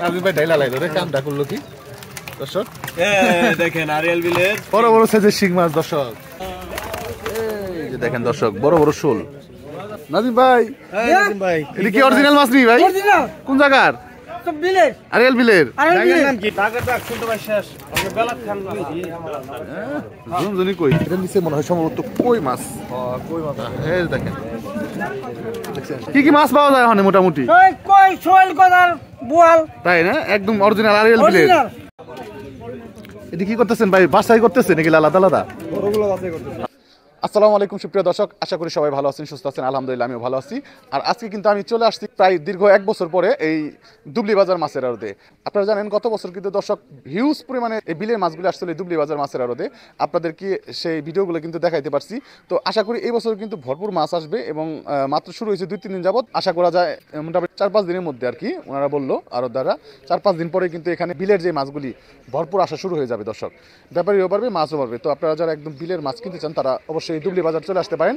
নাজিম ভাই ঢাইলা লাইলো রে, কামটা করলো কি দর্শক? দেখেন আরিয়াল বিলের বড় বড় সাইজের শিং মাছ দর্শক। এই যে দেখেন দর্শক, বড় বড় শোল। নাজিম ভাই, এটা কি অরিজিনাল মাছ নি ভাই? কোন জায়গার? আরিয়াল বিলের। এটা নিচে মনে হয় সম্ভবত কই মাছ। দেখেন কি কি মাছ পাওয়া যায় ওখানে মোটামুটি? তাই না? একদম অরিজিনাল আরিয়াল বিলের। এটা কি করতেছেন ভাই? বাছাই করতেছেন নাকি আলাদা আলাদা? আসসালামু আলাইকুম সুপ্রিয় দর্শক, আশা করি সবাই ভালো আছেন, সুস্থ আছেন। আলহামদুলিল্লাহ আমিও ভালো আছি। আর আজকে কিন্তু আমি চলে আসছি প্রায় দীর্ঘ 1 বছর পরে এই দুবলি বাজার মাছের আড়তে। আপনারা জানেন গত বছর কিন্তু দর্শক হিউজ পরিমাণে এই বিলের মাছগুলো আসছিল এই দুবলি বাজার মাছের আড়তে। আপনাদেরকে সেই ভিডিওগুলো কিন্তু দেখাইতে পারছি। তো আশা করি এই বছর কিন্তু ভরপুর মাছ আসবে এবং মাত্র শুরু হয়েছে 2-3 দিন যাবত। আশা করা যায় মোটামুটি 4-5 দিনের মধ্যে আর কি ওনারা বললো আরো দ্বারা 4-5 দিন পরে কিন্তু এখানে বিলের যে মাছগুলি ভরপুর আসা শুরু হয়ে যাবে দর্শক। ব্যাপারীও বাড়বে, মাছও বাড়বে। তো আপনারা যারা একদম বিলের মাছ কিনতে চান তারা অবশ্যই দুবলি বাজার চলে আসতে পারেন।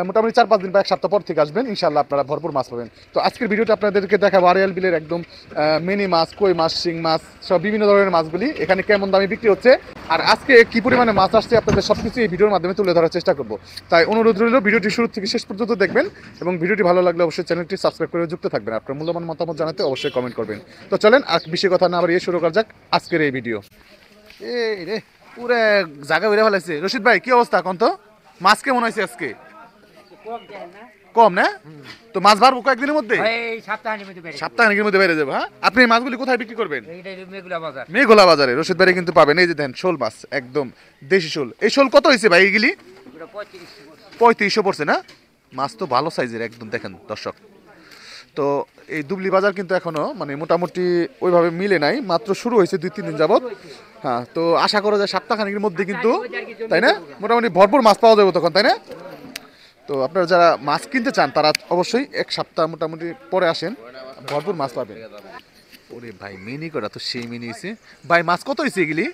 মোটামুটি 4-5 দিন বা 1 সপ্তাহ পর থেকে আসবেন, ইনশাআল্লাহ আপনারা ভরপুর মাছ পাবেন। তো আজকের ভিডিওটা আপনাদেরকে দেখাবো আরিয়াল বিলের একদম মিনি মাছ, কই মাছ, শিং মাছ সব বিভিন্ন ধরনের মাছগুলি এখানে কেমন দামে বিক্রি হচ্ছে, আর আজকে কি পরিমাণে মাছ আসছে আপনাদের সবকিছু এই ভিডিওর মাধ্যমে তুলে ধরার চেষ্টা করব। তাই অনুরোধ রইল ভিডিওটি শুরু থেকে শেষ পর্যন্ত দেখবেন এবং ভিডিওটি ভালো লাগলে অবশ্যই চ্যানেলটি সাবস্ক্রাইব করে যুক্ত থাকবেন। আপনার মূল্যবান মতামত জানাতে অবশ্যই কমেন্ট করবেন। তো চলেন আর বেশি কথা না বাড়িয়ে শুরু করা যাক আজকের এই ভিডিও। এই রে পুরো জায়গা বেড়ে ফেলাইছে। রশিদ ভাই কি অবস্থা এখন? তো মাছ কেমন হয়েছে আজকে? কম না? তো মাছ বাড়বো কয়েকদিনের মধ্যে, সপ্তাহের মধ্যে বেড়ে যাবে। হ্যাঁ, আপনি এই মাছগুলি কোথায় বিক্রি করবেন? মেঘোলা বাজারে রশিদ ভাই কিন্তু পাবেন। এই যে দেন শোল মাছ, একদম দেশি শোল। এই শোল কত হয়েছে ভাই? এগুলি 3500 পড়ছে না? মাছ তো ভালো সাইজের একদম দেখেন দর্শক। তো এই দুবলি বাজার কিন্তু এখনো মানে মোটামুটি ওইভাবে মিলে নাই, মাত্র শুরু হয়েছে 2-3 দিন যাবত। হ্যাঁ, তো আশা করা যায় সপ্তাহখানেকের মধ্যে কিন্তু, তাই না, মোটামুটি ভরপুর মাছ পাওয়া যাবে তখন, তাই না? তো আপনারা যারা মাছ কিনতে চান তারা অবশ্যই 1 সপ্তাহ মোটামুটি পরে আসেন, ভরপুর মাছ পাবেন। ওরে ভাই মিনি করা তো সেই মিনি হয়েছে ভাই। মাছ কত হয়েছে এগুলি?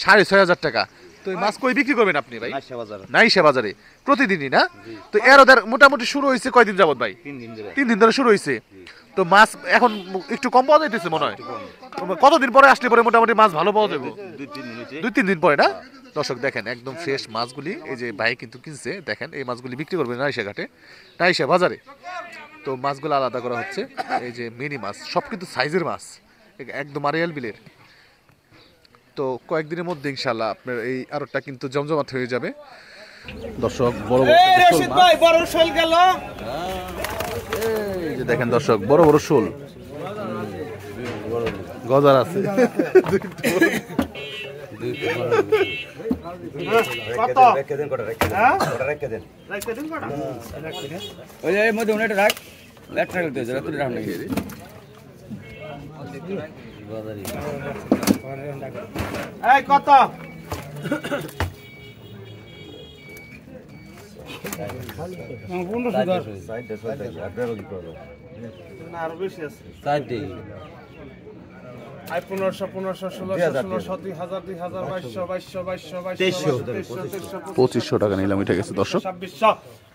6500 টাকা। তো এই মাছ কই বিক্রি করবেন আপনি ভাই? নাইশা বাজারে প্রতিদিনই না? তো এর ওদের মোটামুটি শুরু হয়েছে কয়দিন যাবত ভাই? 3 দিন ধরে শুরু হয়েছে। তো মাছ এখন একটু কম পাওয়া যাইতেছে মনে হয়। কতদিন পরে আসলে পরে মোটামুটি মাছ ভালো পাওয়া যাবে? 2-3 দিন পরে না? দর্শক দেখেন একদম ফ্রেশ মাছগুলি এই যে ভাই কিন্তু কিনছে। দেখেন এই মাছগুলি বিক্রি করবে নাইশা ঘাটে, নাইশা বাজারে। তো মাছগুলো আলাদা করা হচ্ছে। এই যে মিনি মাছ সব কিন্তু সাইজের মাছ, একদম আরিয়াল বিলের। তো কয়েকদিনের মধ্যে ইনশাআল্লাহ আপনার এই আড়তটা কিন্তু জমজমাট হয়ে যাবে দর্শক। বড় বড় শোল গেল, এই যে দেখেন দর্শক বড় বড় শোল গজার আছে। কত আরো বেশি আছে। 1500 1500 1600 1600 2000 2000 2200 2200 2500 টাকা নিলাম উঠে গেছে দর্শক। 2600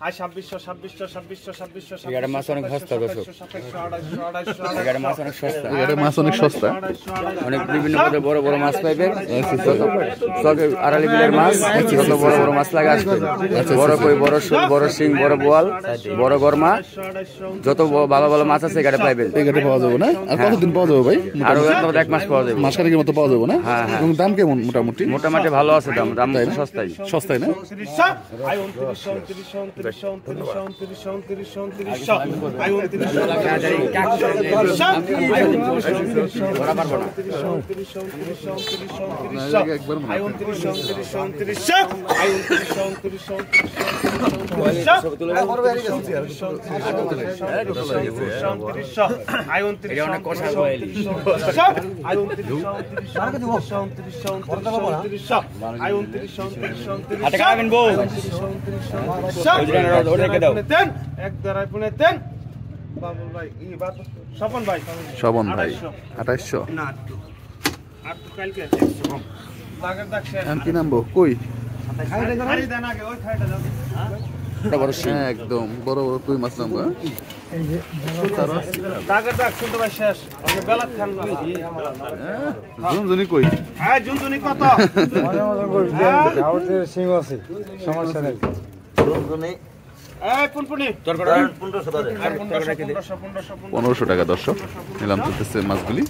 আই 2600 এগারে মাছ অনেক সস্তা দর্শক। এগারে মাছ অনেক সস্তা, এগারে মাছ অনেক সস্তা, অনেক বিভিন্ন বড় বড় মাছ পাইবেন। সব আড়ালি বিলের মাছ, কত বড় বড় মাছ লাগা আসবে। বড় কই, বড় শোল, বড় শিং, বড় বোয়াল, বড় গরমা, যত ভালো ভালো মাছ আছে এগারে পাইবেন। এগারে পাওয়া যাবে না? আর কতদিন পাওয়া যাবে ভাই? আর 1 মাস পাওয়া যাবে, মাসখানেকের মতো পাওয়া যাবে না? হ্যাঁ হ্যাঁ। এবং দাম কেমন? মোটামুটি মোটামুটি ভালো আছে দাম, দাম সস্তাই, সস্তাই না? স্বপন ভাই 2800 কি নামবো কই একদম বড় বড় কই মাছ নামবো। টাকা টাক শুনতে পাই শেষ আমি বেলা খান জুনজুনি কই হ্যাঁ জুনজুনি কত সমস্যা নেই এই পুনপুনি 1500 টাকা দর্শক নিলাম চলতেছে মাছগুলি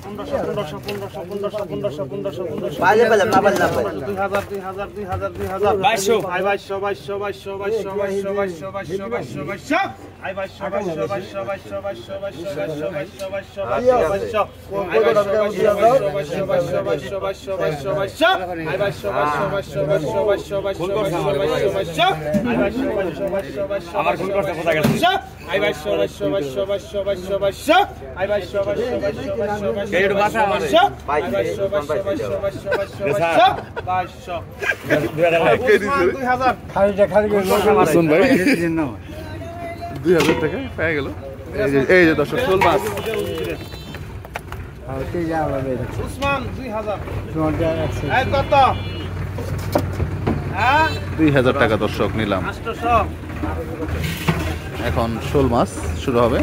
আমার কোন করতে কথা গেছে আই ভাই সবাই সবাই সবাই সবাই সবাই আই ভাই সবাই সবাই সবাই সবাই এই ভাষা আমার ভাই সবাই সবাই সবাই সবাই সবাই 2200 খালি শুন ভাই 2000 টাকা পেয়ে গেল এই যে দর্শক শোল মাছ উসমান 2000 এই কত হ্যাঁ 2000 টাকা দর্শক নিলাম 800 এখন শোল মাছ শুরু হবে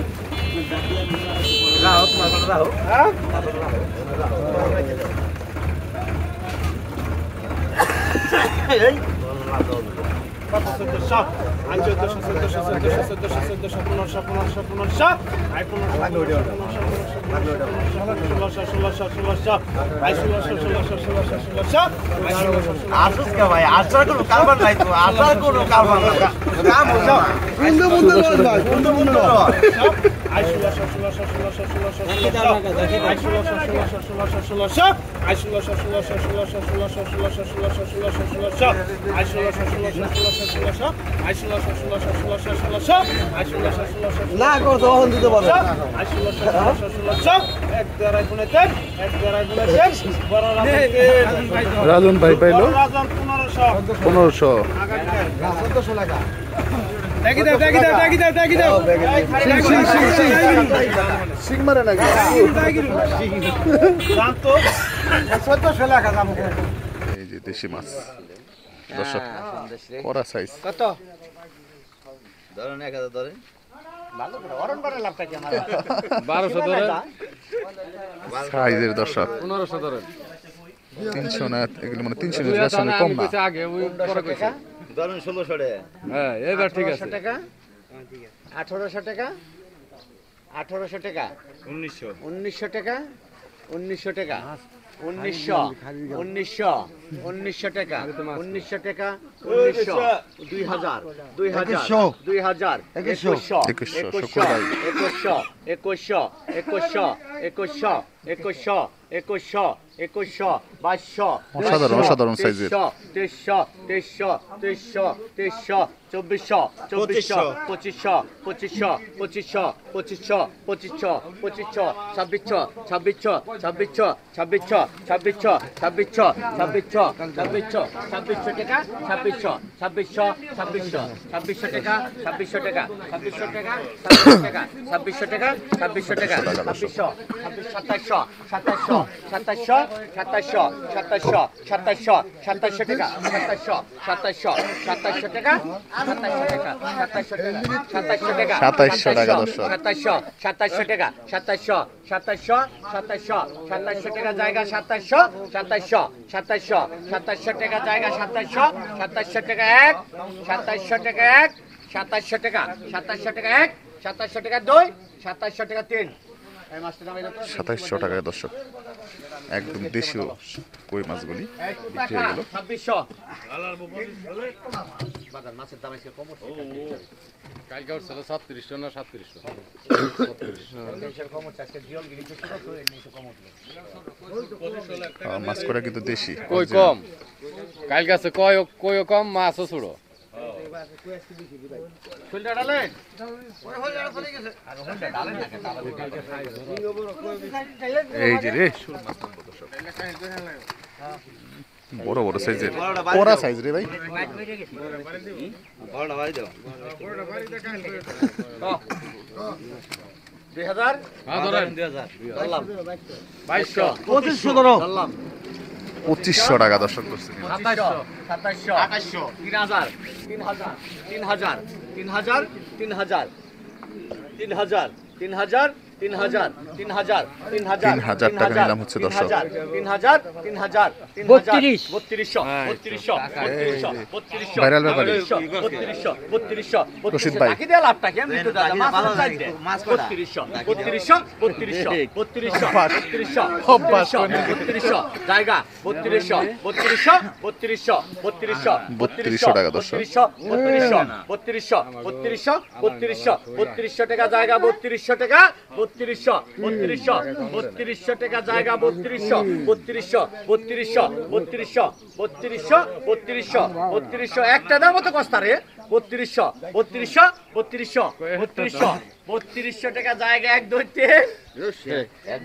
ভাই আশা করো কারবার নাই তো আশা করো কারবার না কাম হলো বন্ধু বন্ধু ভাই বন্ধু বন্ধু না করতো তখন দিতে পারবে রাজন ভাই পাইলো 1500 সিং মারে নাকি এই যে দেশি মাছ দর্শক কড়া সাইজ কত ধরেন 1000 ধরেন ভালো করে অরণ করে লাভটা কি আমার 1200 ধরে সাইজের দর্শক 1500 ধরে 300 না এগুলো মানে 300 না আসলে কম না আগে ওই পরে কইছে ধরেন 1600 টাকা হ্যাঁ এবার ঠিক আছে 1800 টাকা 1800 টাকা 1800 টাকা 1900 টাকা 1900 টাকা 1900 টাকা 1900 টাকা 1900 2000 2000 2100 অসাধারণ সাইজের 2700 টাকা দর্শক 2700 টাকা 2700 টাকা জায়গা 2700 টাকা জায়গা 2700 টাকা এক 2700 টাকা এক 2700 টাকা 2700 টাকা এক 2700 টাকা দুই 2700 টাকা তিন 2700 টাকায় দর্শক একদম দেশীয় কই মাছগুলি বিক্রি হয়ে গেল 2600 বাজার মাছের দাম এসে কম কালকে ওর ছিল 3700 না 3700 মাছ করা কিন্তু দেশি কই কম কালকে আছে কই কম মাছও ছুড়ো এই যে রে বড় বড় সাইজের বড় সাইজ রে ভাই বড় ভাই দাও 2000 হ্যাঁ ধরেন 2200 2500 ধরো 2500 টাকা দর্শক করছে 2700 2800 3000 3000 3000 3000 3000 3000 3000 3000 3000 3000 টাকা নিলাম হচ্ছে দর্শক। 3000 3000 32 3200 3200 ভাইরাল ব্যাপারে। 3200 রশিদ ভাই। বাকি দিয়ে লাভটা কি আমি তো দাদা মাছ ভালো চাই লাগে, মাছ কটা? 3200 জায়গা 3200 টাকা দর্শক। 3200 টাকা জায়গা 3200 টাকা 3200 টাকা জায়গা 3200 একটা দাম মতো কস্তা রে 3200 টাকা জায়গা 1 2 3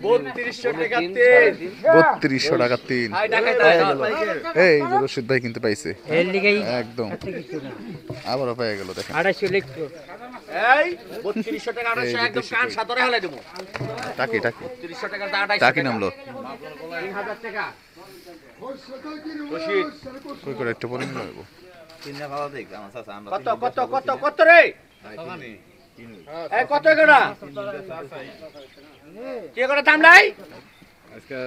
3200 টাকা 3 3200 টাকা 3। আই ঢাকায় এই যে রশিদ ভাই কিনতে পাইছে এর লিগেই একদম, আবারও পেয়ে গেল দেখেন। 250 লিখতো এই 3200 টাকা 800 একদম কান সাদরে হেলে দেবো টাকি 3200 টাকা 2800 টাকি নামলো 3000 টাকা রশিদ কই করে একটু পরে নিয়ে যাবো। তিনটা ভালো দেখ আমার চাচা আমরা কত রে এই কত করে কি করে দাম নাই আজকে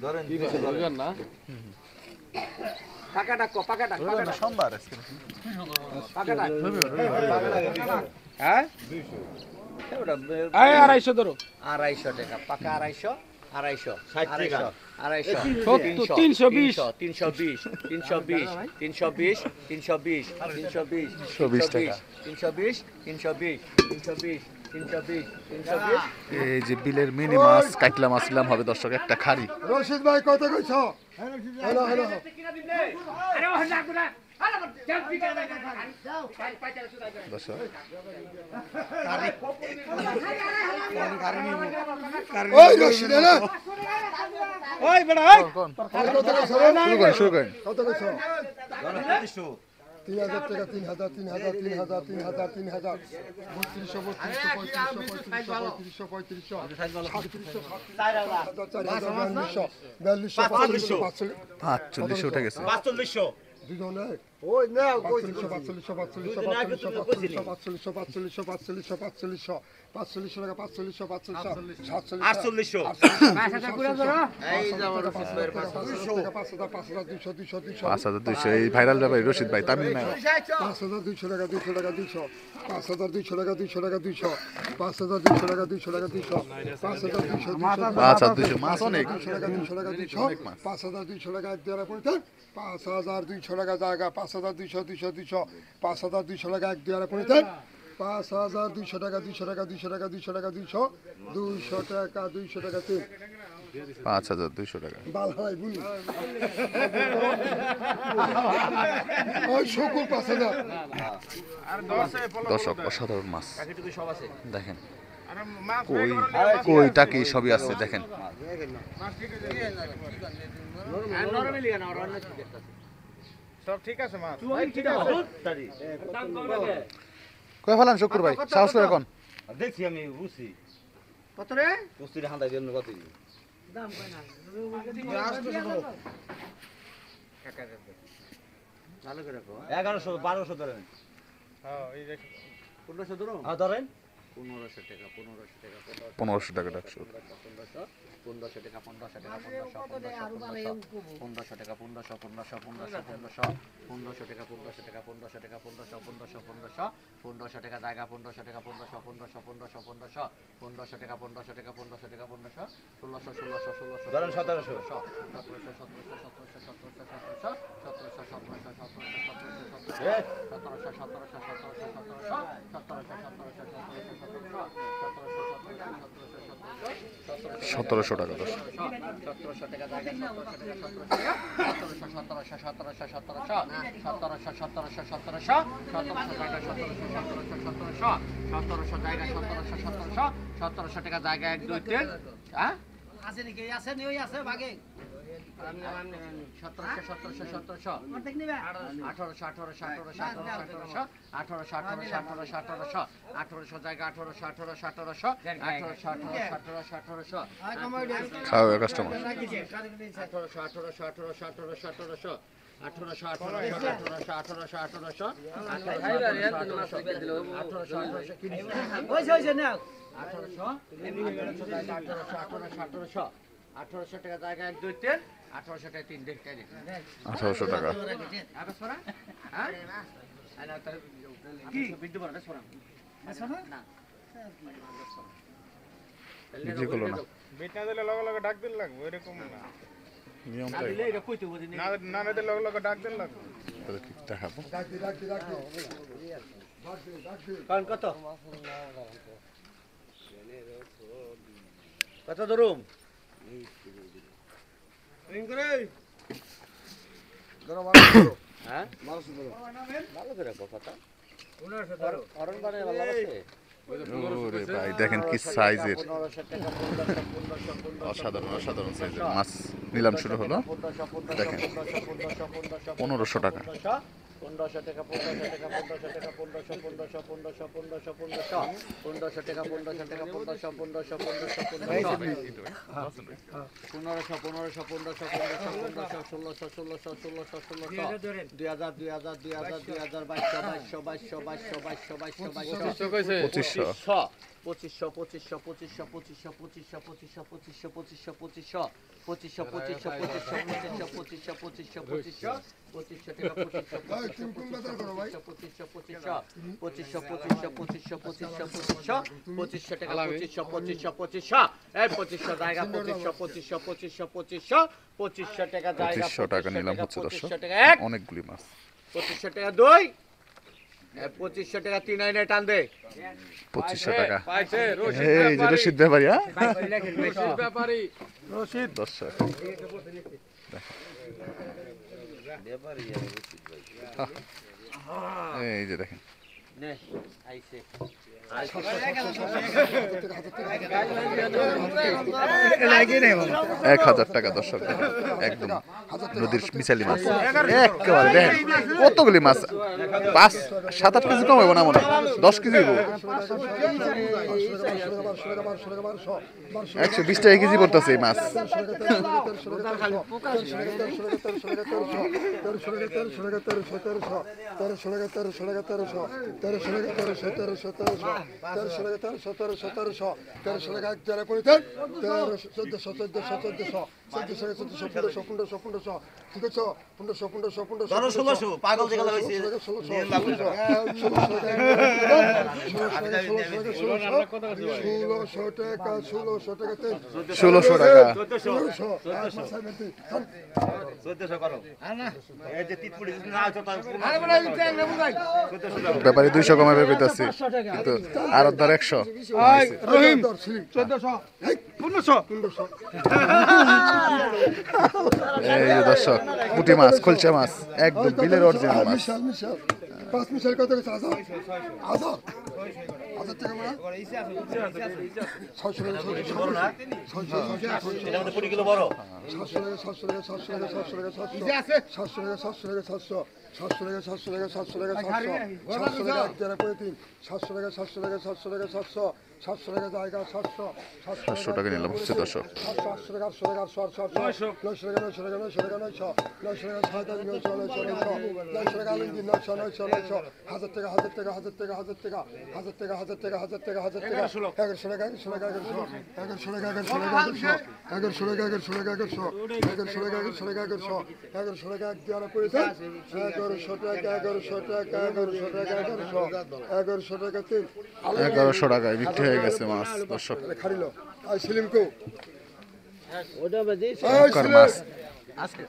ধরেন বুঝবেন না পাকা ডাক সোমবার আজকে হ্যাঁ এই 250 ধরো 250 টাকা পাকা 250 ষাট টাকা। 250 320 320 এই যে বিলের মিনি মাছ কাটলা মাছ নিলাম হবে দর্শক একটা খাড়ি। রশিদ ভাই কত কইছ? হ্যালো হ্যালো দর্শক ওই রশিদ না ওই বড় কোন কত কইছ? শুরু করেন কত কইছ? ধরেন 2500 3000 টাকা 3000 3000 3000 3000 3000 3200 45 উঠে গেছে। 4500 দুজনে ওই না 45 টাকা 45 4800 এই যাবো রশিদ ভাইয়ের 5200 এই ভাইরাল ব্যাপারে রশিদ ভাই তামিল না 5200 টাকা 200 টাকা 200 5200 টাকা 200 টাকা 200 5200 টাকা 200 টাকা 200 5200 মাছ অনেক 200 টাকা 200 টাকা 200 5200 টাকা এক দেড় পড়তে 5200 টাকা জায়গা 5200 200 200 5200 টাকা এক দেড় পড়তে 5200 টাকা 200 টাকা 200 টাকা 200 টাকা 200 200 টাকা 200 টাকা 3 5200 টাকা। বাল হয় বুঝলি ওই সকল 5000 দর্শক অসাধারণ মাছ দেখেন, কই কই টাকি সবই আছে দেখেন। কই ফেলান শুক্র ভাই সাহস করে কোন দেখছি আমি বুঝছি কত রে কুস্তির হান্দাই জন্য কত ভালো করে রাখো 1100 1200 ধরেন হ্যাঁ 1500 ধরো হ্যাঁ ধরেন 1500 টাকা 1500 টাকা ডাকছো 1500 টাকা 1500 টাকা 1500 টাকা 1500 টাকা জায়গা 1500 টাকা 1500 টাকা 1500 টাকা 1600 ধরেন 1700 1700 টাকা দশ 1700 টাকা জায়গা 1700 টাকা জায়গা 1 2 3 হ্যাঁ আছে নাকি আছে নিও আছে ভাগে 1700 অর্ধেক নিবে 1800 জায়গা 1800 খাওয়া কাস্টমার 1800 হয়েছে না 1800 টাকা জায়গা 1 2 3 1800 টাকা 3 দেখ 1800 টাকা হ্যাঁ কি বিদ্যুৎ বড় না বিক্রি করলো না বেটা দিলে লগে লগে ডাক দিন লাগবে এরকম না নিয়মটাই দিলে এটা কইতে বলি না না দিলে লগে লগে ডাক দিন লাগবে তাহলে কি দেখাবো কারণ কত কত ধরুম হ্যাঁ ভালো করে কথা অরণ বাড়ে ভালো আছে ওরে ভাই দেখেন কি সাইজের অসাধারণ অসাধারণ সাইজের মাছ নিলাম শুরু হলো দেখেন 1500 টাকা 1500 টাকা 1500 টাকা 1500 টাকা 1500 1500 1500 1500 টাকা 1500 টাকা 1500 1500 টাকা নিলাম হচ্ছে দর্শক অনেকগুলি মাছ 2500 টাকা 2 2500 টাকা 3 আইনে টান দে 2500 টাকা পাইছে এই যে রশিদ ব্যাপারী হ্যাঁ ব্যাপারী রশিদ দর্শক এই যে দেখেন নে আইছে 1000 টাকা দর্শক একদম নদীর মিশালি মাছ একেবারে দেখেন কতগুলি মাছ 5-7-8 কেজি কম হবে না মনে 10 কেজি হবে 120 টাকা কেজি পড়তেছে এই মাছ পাগল যেগুলো হয়েছে 1600 টাকা ব্যাপারে 200 কমাবে পেতেছি কিন্তু আর ধর 100 রহিম 1400 1500 এই যে দর্শক পুঁটি মাছ খলচা মাছ একদম বিলের অরিজিনাল মাছ মিশাল 5 মিশাল কত গেছে 1000 টাকা মানে 600 এটা মধ্যে 20 কিলো বড় 700 টাকা 700 টাকা 700 টাকা জায়গা 700 টাকা নিলাম হচ্ছে দর্শক 800 টাকা 900 টাকা 1100 টাকায় বিক্রি হয়ে গেছে মাছ দর্শক খারিল আই সিলিমকো ওটা বাজে কার মাছ আজকে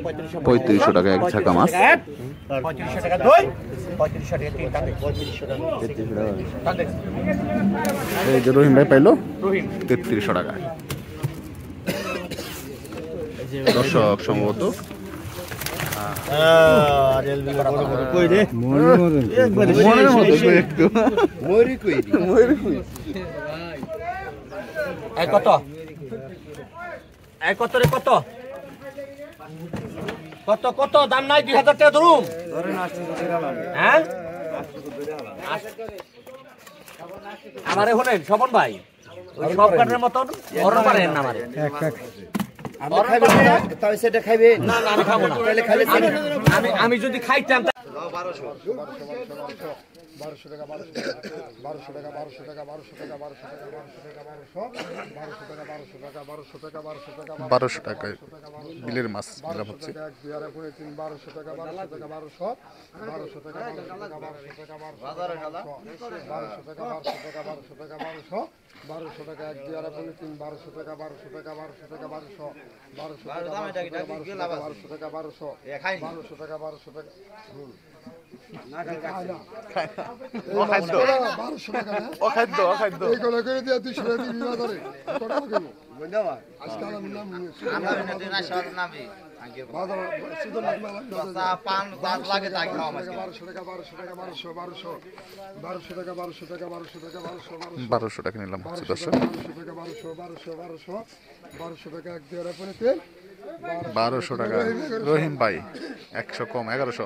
3500 টাকা এক ঝাঁকা মাছ 3500 টাকা 2 3500 টাকা 3 টাকা 3500 টাকা এই যে রহিম ভাই পাইলো 3300 টাকা দর্শক সম্ভবত কই রে মনের মতো একটু এই কত এই কত রে কত কত কত দাম নাই 2000 টাকা ধরুন হ্যাঁ আমারে শুনেন স্বপন ভাই ওই সব কাটের মতন অরণ পারেন না আমারে তাই সেটা খাইবে না না আমি খাবো না তাহলে খাইলে আমি যদি খাইতাম 1200 টাকা 1200 টাকা 1200 টাকা 1200 টাকা 1200 টাকা 1200 টাকায় বিলের মাছ নিলাম হচ্ছে। 1200 টাকা 1200 টাকা 1200 টাকা 1200 টাকা 1 2 আর 3 1200 টাকা 1200 টাকা 1200 টাকা 1200 টাকা 1200 টাকা 1200 টাকা অখাদ্য অখাদ্য এইগুলো করে দিয়ে 200 টাকা দিবি বাজারে কত দেব আজকে আমি নাম বাজার শুধু নাম পান গাছ লাগে তাই খাওয়া মাছ 1200 টাকা 1200 টাকা 1200 টাকা 1200 টাকা 1200 টাকা নিলাম হচ্ছে দর্শক। 1200 টাকা 1 2 আর 3 1200 টাকা রহিম ভাই 100 কম 1100